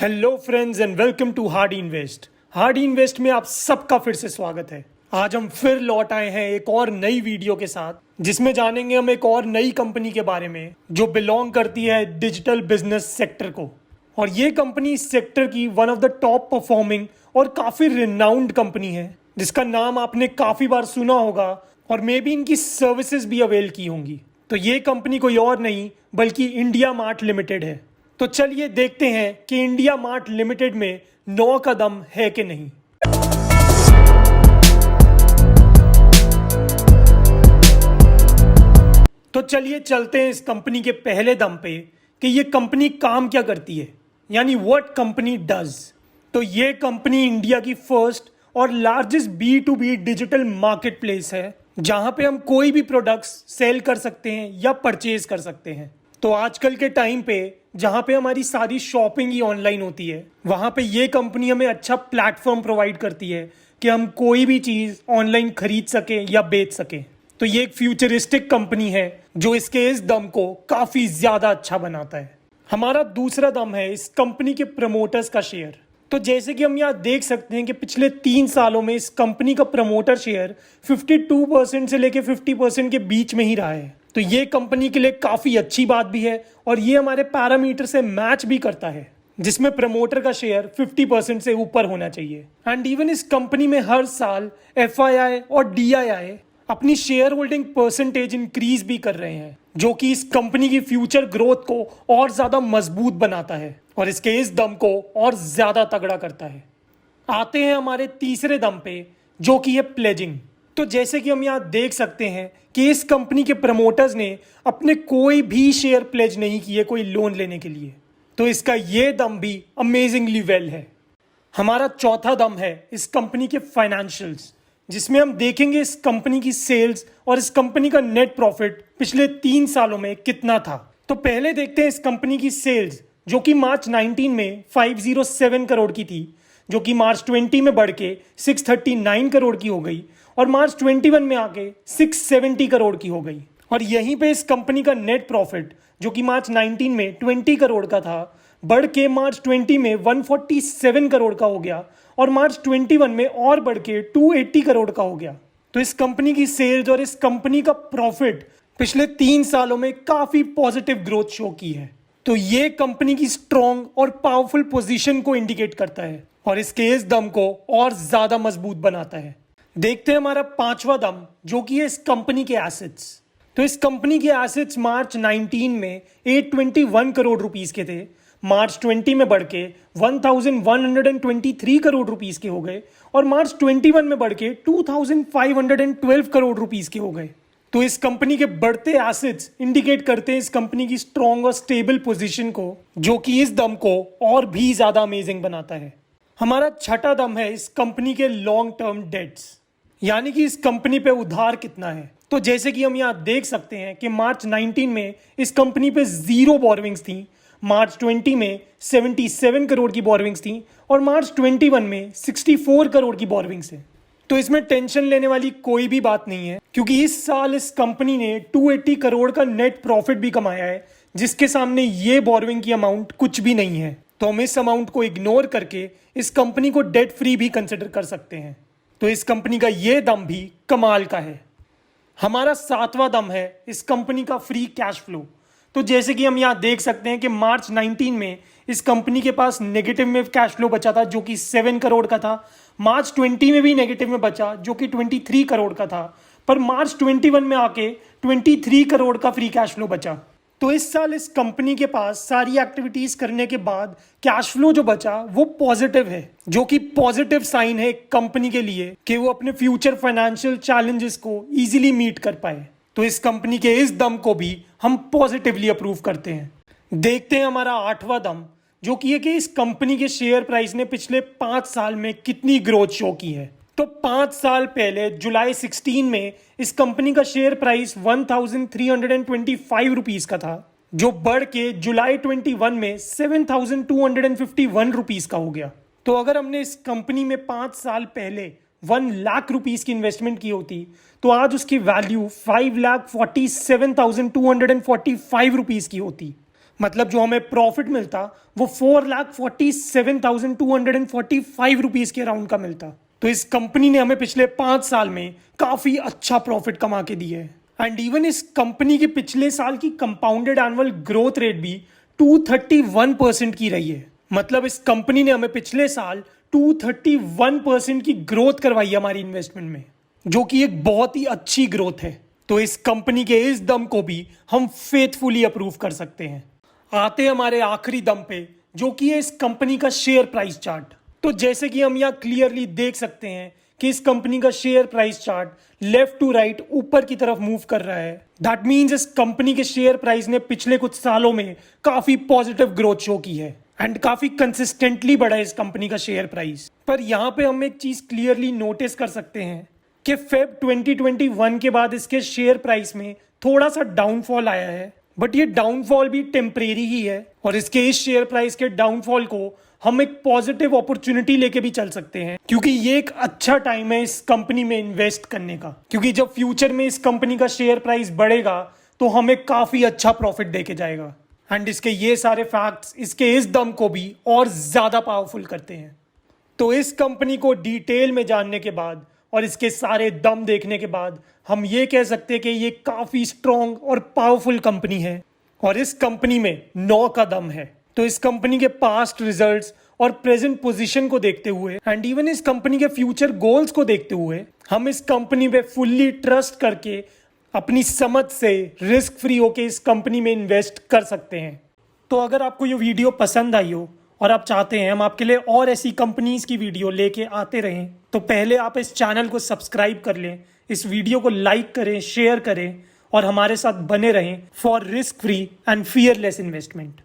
Hello friends and welcome to hard invest. Hard invest में आप सबका फिर से स्वागत है। आज हम फिर लौट आए हैं एक और नई वीडियो के साथ, जिसमें जानेंगे हम एक और नई कंपनी के बारे में जो बिलोंग करती है डिजिटल बिजनेस सेक्टर को। और ये कंपनी इस सेक्टर की one of the top performing और काफ़ी रिनाउंड कंपनी है, जिसका नाम आपने काफ़ी बार सुना होगा और मे बी इनकी सर्विसेज भी अवेल की होंगी। तो ये कंपनी कोई और नहीं बल्कि इंडिया मार्ट लिमिटेड है। तो चलिए देखते हैं कि इंडिया मार्ट लिमिटेड में 9 का दम है कि नहीं। तो चलिए चलते हैं इस कंपनी के पहले दम पे कि ये कंपनी काम क्या करती है, यानी व्हाट कंपनी डज। तो ये कंपनी इंडिया की फर्स्ट और largest B2B digital market place है, जहां पे हम कोई भी प्रोडक्ट्स सेल कर सकते हैं या परचेज कर सकते हैं। तो आजकल के टाइम पे जहां पे हमारी सारी शॉपिंग ही ऑनलाइन होती है, वहां पे ये कंपनी हमें अच्छा प्लेटफॉर्म प्रोवाइड करती है कि हम कोई भी चीज़ ऑनलाइन खरीद सकें या बेच सकें। तो ये एक फ्यूचरिस्टिक कंपनी है जो इसके इस दम को काफ़ी ज़्यादा अच्छा बनाता है। हमारा दूसरा दम है इस कंपनी के प्रमोटर्स का शेयर। तो जैसे कि हम यहाँ देख सकते हैं कि पिछले 3 सालों में इस कंपनी का प्रमोटर शेयर 52% से लेकर 50% के बीच में ही रहा है। तो ये कंपनी के लिए काफ़ी अच्छी बात भी है और ये हमारे पैरामीटर से मैच भी करता है, जिसमें प्रमोटर का शेयर 50% से ऊपर होना चाहिए। एंड इवन इस कंपनी में हर साल FII और DII अपनी शेयर होल्डिंग परसेंटेज इंक्रीज भी कर रहे हैं, जो कि इस कंपनी की फ्यूचर ग्रोथ को और ज़्यादा मजबूत बनाता है और इसके इस दम को और ज़्यादा तगड़ा करता है। आते हैं हमारे तीसरे दम पे, जो कि है प्लेजिंग। तो जैसे कि हम यहाँ देख सकते हैं कि इस कंपनी के प्रमोटर्स ने अपने कोई भी शेयर प्लेज नहीं किए कोई लोन लेने के लिए। तो इसका ये दम भी अमेजिंगली वेल है। हमारा चौथा दम है इस कंपनी के फाइनेंशियल्स, जिसमें हम देखेंगे इस कंपनी की सेल्स और इस कंपनी का नेट प्रॉफिट पिछले 3 सालों में कितना था। तो पहले देखते हैं इस कंपनी की सेल्स, जो कि मार्च 19 में 507 करोड़ की थी, जो कि मार्च 20 में बढ़ के 639 करोड़ की हो गई और मार्च 21 में आके 670 करोड़ की हो गई। और यहीं पे इस कंपनी का नेट प्रॉफिट, जो कि मार्च 19 में 20 करोड़ का था, बढ़ के मार्च 20 में 147 करोड़ का हो गया और मार्च 21 में और बढ़ के 280 करोड़ का हो गया। तो इस कंपनी की सेल्स और इस कंपनी का प्रॉफिट पिछले 3 सालों में काफ़ी पॉजिटिव ग्रोथ शो की है। तो ये कंपनी की स्ट्रॉन्ग और पावरफुल पोजीशन को इंडिकेट करता है और इसके इस दम को और ज़्यादा मजबूत बनाता है। देखते हैं हमारा पांचवा दम, जो कि है इस कंपनी के एसेट्स। तो इस कंपनी के एसेट्स मार्च 19 में 821 करोड़ रुपीस के थे, मार्च 20 में बढ़ के 1123 करोड़ रुपीस के हो गए और मार्च 21 में बढ़ के 2512 करोड़ रुपीस के हो गए। तो इस कंपनी के बढ़ते एसेट्स इंडिकेट करते हैं इस कंपनी की स्ट्रॉन्ग और स्टेबल पोजीशन को, जो कि इस दम को और भी ज़्यादा अमेजिंग बनाता है। हमारा छठा दम है इस कंपनी के लॉन्ग टर्म डेट्स, यानी कि इस कंपनी पे उधार कितना है। तो जैसे कि हम यहाँ देख सकते हैं कि मार्च 19 में इस कंपनी पे 0 बोरोविंग्स थी, मार्च 20 में 77 करोड़ की बोरोविंग्स थी और मार्च 21 में 64 करोड़ की बोरोविंग्स है। तो इसमें टेंशन लेने वाली कोई भी बात नहीं है, क्योंकि इस साल इस कंपनी ने 280 करोड़ का नेट प्रॉफिट भी कमाया है, जिसके सामने ये बोरोविंग की अमाउंट कुछ भी नहीं है। तो हम इस अमाउंट को इग्नोर करके इस कंपनी को डेट फ्री भी कंसिडर कर सकते हैं। तो इस कंपनी का ये दम भी कमाल का है। हमारा 7वां दम है इस कंपनी का फ्री कैश फ्लो। तो जैसे कि हम यहाँ देख सकते हैं कि मार्च 19 में इस कंपनी के पास नेगेटिव में कैश फ्लो बचा था, जो कि 7 करोड़ का था। मार्च 20 में भी नेगेटिव में बचा, जो कि 23 करोड़ का था। पर मार्च 21 में आके 23 करोड़ का फ्री कैश फ्लो बचा। तो इस साल इस कंपनी के पास सारी एक्टिविटीज करने के बाद कैश फ्लो जो बचा वो पॉजिटिव है, जो कि पॉजिटिव साइन है कंपनी के लिए कि वो अपने फ्यूचर फाइनेंशियल चैलेंजेस को इजीली मीट कर पाए। तो इस कंपनी के इस दम को भी हम पॉजिटिवली अप्रूव करते हैं। देखते हैं हमारा 8वां दम, जो कि है कि इस कंपनी के शेयर प्राइस ने पिछले 5 साल में कितनी ग्रोथ शो की है। तो 5 साल पहले जुलाई 16 में इस कंपनी का शेयर प्राइस 1325 रुपीस का था, जो बढ़ के जुलाई 21 में 7251 रुपीस का हो गया। तो अगर हमने इस कंपनी में 5 साल पहले 1 लाख रुपीस की इन्वेस्टमेंट की होती, तो आज उसकी वैल्यू 5,47,245 रुपीस की होती। मतलब जो हमें प्रॉफिट मिलता वो 4,47,245 रुपीज़ के अराउंड का मिलता। तो इस कंपनी ने हमें पिछले 5 साल में काफ़ी अच्छा प्रॉफिट कमा के दिया है। एंड इवन इस कंपनी के पिछले साल की कंपाउंडेड एनुअल ग्रोथ रेट भी 231% की रही है। मतलब इस कंपनी ने हमें पिछले साल 231% की ग्रोथ करवाई है हमारी इन्वेस्टमेंट में, जो कि एक बहुत ही अच्छी ग्रोथ है। तो इस कंपनी के इस दम को भी हम फेथफुली अप्रूव कर सकते हैं। आते हमारे आखिरी दम पे, जो कि है इस कंपनी का शेयर प्राइस चार्ट। तो जैसे कि हम यहाँ क्लियरली देख सकते हैं कि इस कंपनी का share price chart left to right ऊपर की तरफ मूव कर रहा है। दैट मीन्स इस कंपनी के शेयर प्राइस ने पिछले कुछ सालों में काफी पॉजिटिव ग्रोथ शो की है एंड काफी कंसिस्टेंटली बढ़ा है इस कंपनी का शेयर प्राइस। पर यहाँ पे हम एक चीज क्लियरली नोटिस कर सकते हैं कि फेब 2021 के बाद इसके शेयर प्राइस में थोड़ा सा डाउनफॉल आया है, बट ये डाउनफॉल भी टेम्परेरी ही है और इसके इस शेयर प्राइस के डाउनफॉल को हम एक पॉजिटिव अपॉर्चुनिटी लेके भी चल सकते हैं, क्योंकि ये एक अच्छा टाइम है इस कंपनी में इन्वेस्ट करने का। क्योंकि जब फ्यूचर में इस कंपनी का शेयर प्राइस बढ़ेगा तो हमें काफी अच्छा प्रॉफिट देके जाएगा। एंड इसके ये सारे फैक्ट्स इसके इस दम को भी और ज्यादा पावरफुल करते हैं। तो इस कंपनी को डिटेल में जानने के बाद और इसके सारे दम देखने के बाद हम ये कह सकते हैं कि ये काफी स्ट्रॉन्ग और पावरफुल कंपनी है और इस कंपनी में 9 का दम है। तो इस कंपनी के पास्ट रिजल्ट्स और प्रेजेंट पोजीशन को देखते हुए एंड इवन इस कंपनी के फ्यूचर गोल्स को देखते हुए हम इस कंपनी पे फुल्ली ट्रस्ट करके अपनी समझ से रिस्क फ्री होके इस कंपनी में इन्वेस्ट कर सकते हैं। तो अगर आपको ये वीडियो पसंद आई हो और आप चाहते हैं हम आपके लिए और ऐसी कंपनीज की वीडियो लेके आते रहें, तो पहले आप इस चैनल को सब्सक्राइब कर लें, इस वीडियो को लाइक करें, शेयर करें और हमारे साथ बने रहें for risk free and fearless investment.